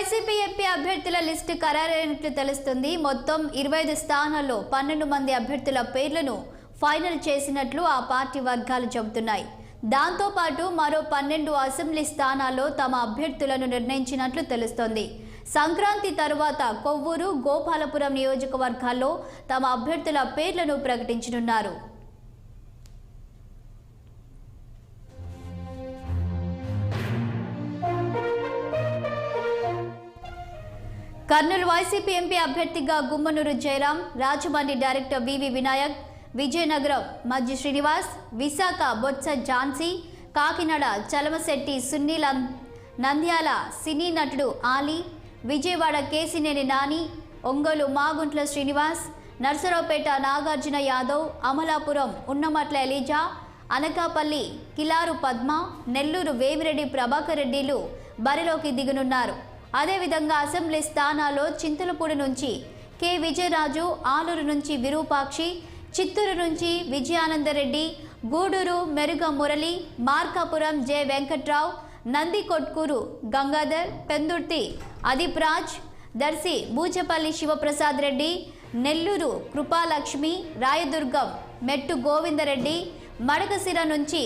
YCP MP అభ్యర్థుల list ఖరారైనట్లు తెలుస్తుంది. మొత్తం 25 స్థానాల్లో 12 మంది అభ్యర్థుల పేర్లను ఫైనల్ చేసినట్లు ఆ పార్టీ వర్గాలు చెబుతున్నాయి. దాంతో పాటు మరో 12 అసెంబ్లీ స్థానాల్లో తమ అభ్యర్థులను నిర్ణయించినట్లు తెలుస్తోంది. సంక్రాంతి తరువాత కొవ్వూరు, గోపాలపురం నియోజకవర్గాల్లో తమ అభ్యర్థుల పేర్లను ప్రకటించనున్నారు. కర్నూలు వైసీపీ ఎంపీ అభ్యర్థిగా గుమ్మనూరు జయరాం, రాజమండ్రి డైరెక్టర్ వివి వినాయక్, విజయనగరం మజ్జి శ్రీనివాస్, విశాఖ బొత్స ఝాన్సీ, కాకినాడ చలమశెట్టి సునీల్, నంద్యాల సినీ నటుడు ఆలీ, విజయవాడ కేసినేని నాని, ఒంగోలు మాగుంట్ల శ్రీనివాస్, నర్సరావుపేట నాగార్జున యాదవ్, అమలాపురం ఉన్నమట్ల ఎలీజా, అనకాపల్లి కిలారు పద్మ, నెల్లూరు వేమిరెడ్డి ప్రభాకర్ రెడ్డిలు బరిలోకి దిగనున్నారు. అదేవిధంగా అసెంబ్లీ స్థానాల్లో చింతలపూడి నుంచి కె విజయరాజు, ఆలూరు నుంచి విరూపాక్షి, చిత్తూరు నుంచి విజయానందరెడ్డి, గూడూరు మెరుగ మురళి, మార్కాపురం జె వెంకట్రావు, నందికొట్కూరు గంగాధర్, పెందుర్తి అదీప్ రాజ్, దర్శి బూచపల్లి శివప్రసాద్ రెడ్డి, నెల్లూరు కృపాలక్ష్మి, రాయదుర్గం మెట్టు గోవిందరెడ్డి, మడకసిర నుంచి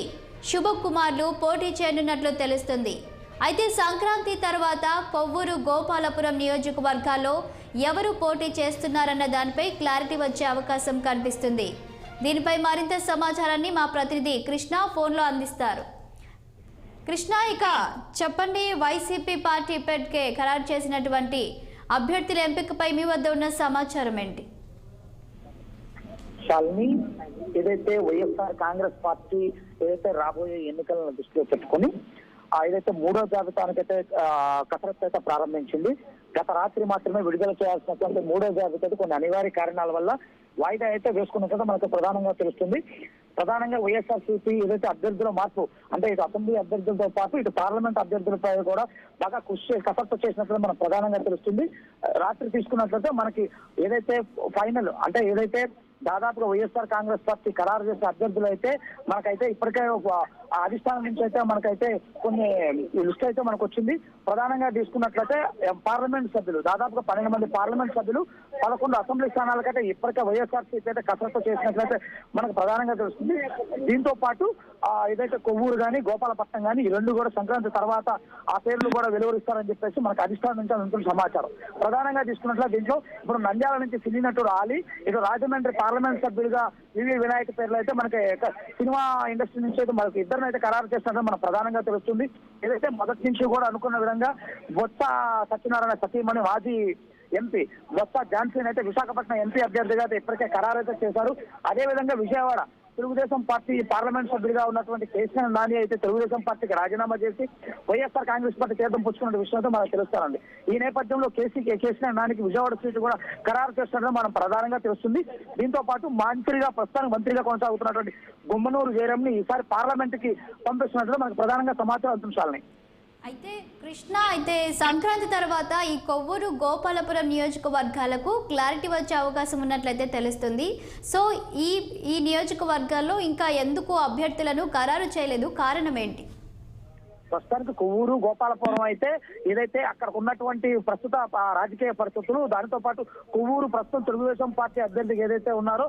శుభకుమార్లు పోటీ చేయనున్నట్లు తెలుస్తుంది. అయితే సంక్రాంతి తర్వాత కొవ్వూరు, గోపాలపురం నియోజకవర్గాల్లో ఎవరు పోటీ చేస్తున్నారన్న దానిపై క్లారిటీ వచ్చే అవకాశం కనిపిస్తుంది. దీనిపై మరింత సమాచారాన్ని మా ప్రతినిధి కృష్ణ ఫోన్లో అందిస్తారు. కృష్ణ, ఇక చెప్పండి, వైసీపీ పార్టీ ఇప్పటికే ఖరారు చేసినటువంటి అభ్యర్థుల ఎంపికపై మీ వద్ద ఉన్న సమాచారం ఏంటి? శాలిని, ఏదైతే వైఎస్ఆర్ కాంగ్రెస్ పార్టీ ఏదైతే రాబోయే ఎన్నికలను దృష్టిలో పెట్టుకుని ఏదైతే 3వ జాబితానికైతే కసరత్తు అయితే ప్రారంభించింది. గత రాత్రి మాత్రమే విడుదల చేయాల్సినటువంటి 3వ జాబితా కొన్ని అనివార్య కారణాల వల్ల వాయిదా అయితే వేసుకున్నట్టు మనకు ప్రధానంగా తెలుస్తుంది. ప్రధానంగా వైఎస్ఆర్సీపీ ఏదైతే అభ్యర్థుల మార్పు, అంటే ఇటు అసెంబ్లీ అభ్యర్థులతో పాటు ఇటు పార్లమెంట్ అభ్యర్థులపై కూడా బాగా కసరత్తు చేసినట్లు మనకు ప్రధానంగా తెలుస్తుంది. రాత్రి తీసుకున్నట్లయితే మనకి ఏదైతే ఫైనల్, అంటే ఏదైతే దాదాపుగా వైఎస్ఆర్ కాంగ్రెస్ పార్టీ ఖరారు చేసే అభ్యర్థులు అయితే మనకైతే ఇప్పటికే అధిష్టానం నుంచి అయితే మనకైతే కొన్ని లిస్ట్ అయితే మనకు వచ్చింది. ప్రధానంగా తీసుకున్నట్లయితే పార్లమెంట్ సభ్యులు దాదాపుగా 12 మంది పార్లమెంట్ సభ్యులు, 11 అసెంబ్లీ స్థానాలకైతే ఇప్పటికే వైఎస్ఆర్సీపీ అయితే కసరత్తు చేసినట్లయితే మనకు ప్రధానంగా తెలుస్తుంది. దీంతో పాటు ఏదైతే కొవ్వూరు కానీ గోపాలపట్నం కానీ ఈ రెండు కూడా సంక్రాంతి తర్వాత ఆ పేర్లు కూడా వెలువరిస్తారని చెప్పేసి మనకు అధిష్టానం నుంచి అందుతున్న సమాచారం. ప్రధానంగా తీసుకున్నట్లయితే దీంట్లో ఇప్పుడు నంద్యాల నుంచి సినీ నటుడు ఆలీ, ఇటు రాజమండ్రి పార్లమెంట్ సభ్యులుగా వివి వినాయక్ పేర్లు అయితే మనకి సినిమా ఇండస్ట్రీ నుంచి అయితే మనకి ఇద్దరిని అయితే ఖరారు చేస్తున్నట్టు మనకు ప్రధానంగా తెలుస్తుంది. ఏదైతే మొదటి నుంచి కూడా అనుకున్న విధంగా బొత్స సత్యనారాయణ సతీమణి మాజీ ఎంపీ బొత్స ఝాన్సీ అయితే విశాఖపట్నం ఎంపీ అభ్యర్థిగా అయితే ఇప్పటికే ఖరారు అయితే చేశారు. అదేవిధంగా విజయవాడ తెలుగుదేశం పార్టీ పార్లమెంట్ సభ్యుడిగా ఉన్నటువంటి కేసీఆర్ నాని అయితే తెలుగుదేశం పార్టీకి రాజీనామా చేసి వైఎస్ఆర్ కాంగ్రెస్ పార్టీ తీర్థం పుచ్చుకున్న విషయంతో మనకు తెలుస్తారండి. ఈ నేపథ్యంలో కేసీఆర్ నానికి విజయవాడ సీటు కూడా ఖరారు చేస్తున్నట్టు మనం ప్రధానంగా తెలుస్తుంది. దీంతో పాటు ప్రస్తుతానికి మంత్రిగా కొనసాగుతున్నటువంటి గుమ్మనూరు జయరాంని ఈసారి పార్లమెంట్ కి పంపిస్తున్నట్లు మనకు ప్రధానంగా సమాచారం అందించాలని. అయితే కృష్ణ, అయితే సంక్రాంతి తర్వాత ఈ కొవ్వూరు, గోపాలపురం నియోజకవర్గాలకు క్లారిటీ వచ్చే అవకాశం ఉన్నట్లయితే తెలుస్తుంది. సో ఈ నియోజకవర్గాల్లో ఇంకా ఎందుకు అభ్యర్థులను ఖరారు చేయలేదు, కారణం ఏంటి? ప్రస్తుతానికి కొవ్వూరు, గోపాలపురం అయితే ఏదైతే అక్కడ ఉన్నటువంటి ప్రస్తుత రాజకీయ పరిస్థితులు, దానితో పాటు కొవ్వూరు ప్రస్తుతం తెలుగుదేశం పార్టీ అభ్యర్థిగా ఏదైతే ఉన్నారో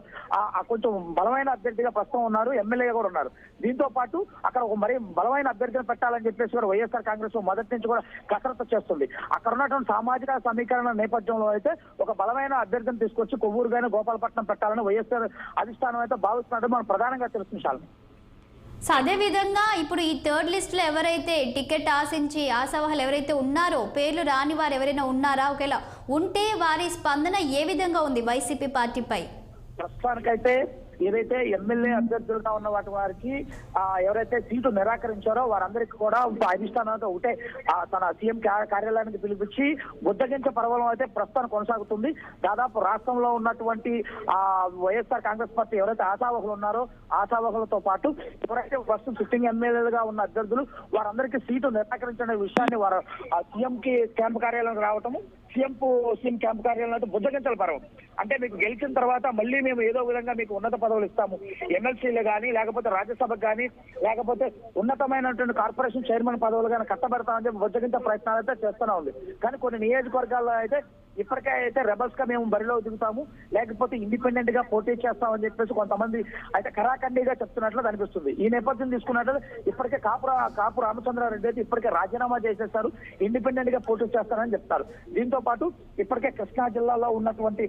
కొంచెం బలమైన అభ్యర్థిగా ప్రస్తుతం ఉన్నారు, ఎమ్మెల్యేగా కూడా ఉన్నారు. దీంతో పాటు అక్కడ ఒక మరీ బలమైన అభ్యర్థిని పెట్టాలని చెప్పేసి కూడా వైఎస్ఆర్ కాంగ్రెస్ మొదటి నుంచి కూడా కసరత్తు చేస్తుంది. అక్కడ ఉన్నటువంటి సామాజిక సమీకరణ నేపథ్యంలో అయితే ఒక బలమైన అభ్యర్థిని తీసుకొచ్చి కొవ్వూరు కానీ గోపాలపట్నం పెట్టాలని వైఎస్ఆర్ అధిష్టానం అయితే భావిస్తున్నట్టు మనం ప్రధానంగా తెలుస్తుంది. సో అదేవిధంగా ఇప్పుడు ఈ థర్డ్ లిస్ట్లో ఎవరైతే టికెట్ ఆశావాహులు ఎవరైతే ఉన్నారో, పేర్లు రాని వారు ఎవరైనా ఉన్నారా? ఒకవేళ ఉంటే వారి స్పందన ఏ విధంగా ఉంది వైసీపీ పార్టీపై? ప్రస్తుతానికైతే ఏదైతే ఎమ్మెల్యే అభ్యర్థులుగా ఉన్న వారికి ఎవరైతే సీటు నిరాకరించారో వారందరికీ కూడా అధిష్టానంతో ఒకటే తన సీఎం కార్యాలయానికి పిలిపించి బుద్ధగించే పర్వం అయితే ప్రస్తుతానికి కొనసాగుతుంది. దాదాపు రాష్ట్రంలో ఉన్నటువంటి వైఎస్ఆర్ కాంగ్రెస్ పార్టీ ఎవరైతే ఆశావహులు ఉన్నారో ఆశావహులతో పాటు ఎవరైతే ప్రస్తుతం సిట్టింగ్ ఎమ్మెల్యేలుగా ఉన్న అభ్యర్థులు వారందరికీ సీటు నిరాకరించిన విషయాన్ని వారు సీఎం కి క్యాంప్ కార్యాలయానికి రావటము, సీఎం క్యాంప్ కార్యాలయం అంటే బుద్ధగించల పర్వం. అంటే మీకు గెలిచిన తర్వాత మళ్ళీ మేము ఏదో విధంగా మీకు ఉన్నత పదవులు ఇస్తాము, ఎమ్మెల్సీలు కానీ లేకపోతే రాజ్యసభకు కానీ లేకపోతే ఉన్నతమైనటువంటి కార్పొరేషన్ చైర్మన్ పదవులు కానీ కట్టబెడతామని చెప్పి బుద్ధగించే ప్రయత్నాలు అయితే చేస్తూనే ఉంది. కానీ కొన్ని నియోజకవర్గాల్లో అయితే ఇప్పటికే అయితే రెబల్స్ గా మేము బరిలో దిగుతాము, లేకపోతే ఇండిపెండెంట్ గా పోటీ చేస్తామని చెప్పేసి కొంతమంది అయితే కరాఖండిగా చెప్తున్నట్లు అనిపిస్తుంది. ఈ నేపథ్యం తీసుకున్నట్లయితే ఇప్పటికే కాపు రామచంద్రారెడ్డి అయితే ఇప్పటికే రాజీనామా చేసేస్తారు, ఇండిపెండెంట్ గా పోటీ చేస్తారని చెప్తారు. దీంతో పాటు ఇప్పటికే కృష్ణా జిల్లాలో ఉన్నటువంటి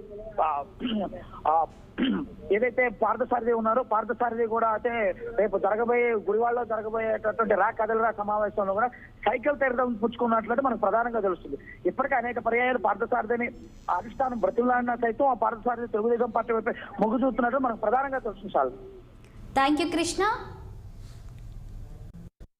ఏదైతే పార్థసారథి ఉన్నారో పార్థసారథి కూడా అయితే రేపు గుడివాడలో జరగబోయేటటువంటి కదలరా సమావేశంలో కూడా సైకిల్ తీర్థం పుచ్చుకున్నట్లయితే మనకు ప్రధానంగా తెలుస్తుంది. ఇప్పటికే అనేక పర్యాయాలు పార్థసారథిని అధిష్టానం బ్రతిమలాడిన సైతం ఆ పార్థసారథి తెలుగుదేశం పార్టీ వైపు మొగ్గు చూస్తున్నట్టు మనకు ప్రధానంగా తెలుస్తుంది. Thank you Krishna.